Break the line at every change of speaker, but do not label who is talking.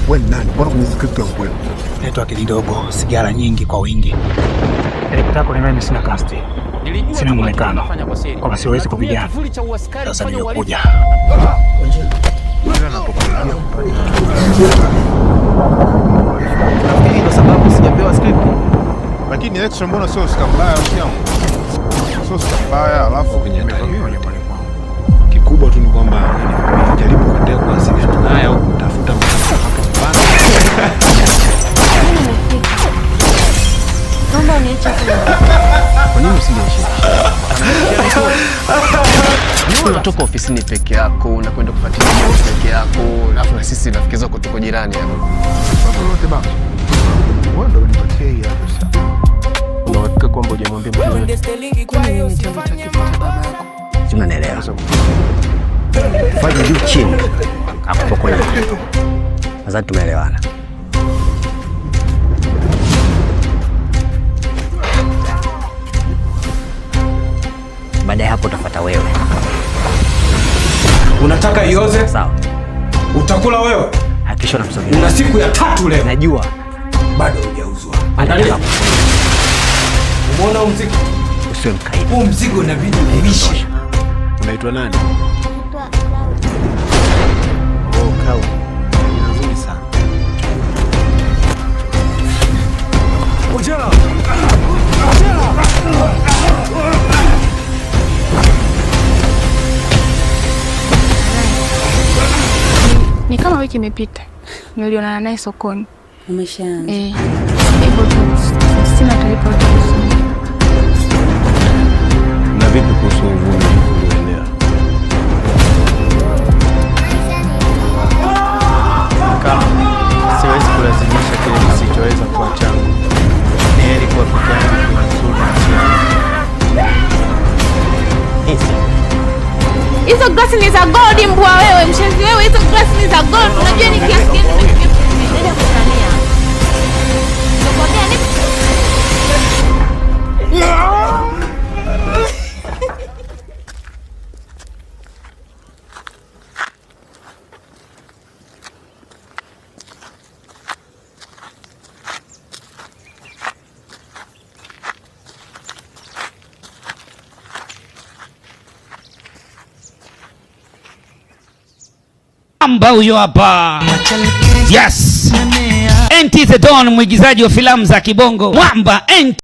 Wewe ni nani? Mbona kwenye script yangu wewe?
Naitwa Kidogo, sigara nyingi kwa wingi. Nikitaka mimi sina kasti. Sina muonekano. Kama siwezi kupigana. Sasa nimekuja.
Nafikiri kwa sababu sijapewa script.
Lakini extra mbona sio skambaya msiamo? Sio skambaya alafu kwenye kikubwa tu ni kwamba jaribu kuendelea kuwasiliana naye au kutafuta hapo mbana.
Naomba niache
Kwa nini usiniache? Unatoka ofisini peke yako, unakwenda kufuatilia mambo peke yako, alafu na sisi rafiki zako tuko jirani hapo.
Sasa lote baba. Wewe ndio unipatie hii hapo sasa.
Unaweka kwamba hujamwambia mtu yote.
Sima naelewa. Fanya juu chini. Hapo kwa hiyo. Sasa tumeelewana. Baada ya hapo utafuata wewe.
Unataka ioze?
Sawa.
Utakula wewe?
Hakikisha unamsogea.
Una siku ya 3 leo.
Najua.
Bado hujauzwa. Angalia. Umeona mzigo?
Usiwe mkaidi.
Huu mzigo inabidi uishi.
Unaitwa nani?
Oh, Kau. Ni nzuri sana.
Ojala.
Ni kama wiki imepita. Nilionana naye sokoni.
Umeshaanza?
Hivyo tu sina taarifa yote.
Na vipi kuhusu uvumi ulioenea? Kama siwezi kulazimisha kile kisichoweza kuwa changu. Ni heri kuwa peke yangu kunizuru nafsi.
Hizo glasi ni za gold mbwa wewe, mshenzi wewe, hizo glasi ni za gold. Unajua ni kiasi gani nimekuja kutania. Nakwambia ni
Mwamba huyo hapa. Yes. NT The Don, mwigizaji wa filamu za kibongo. Mwamba NT.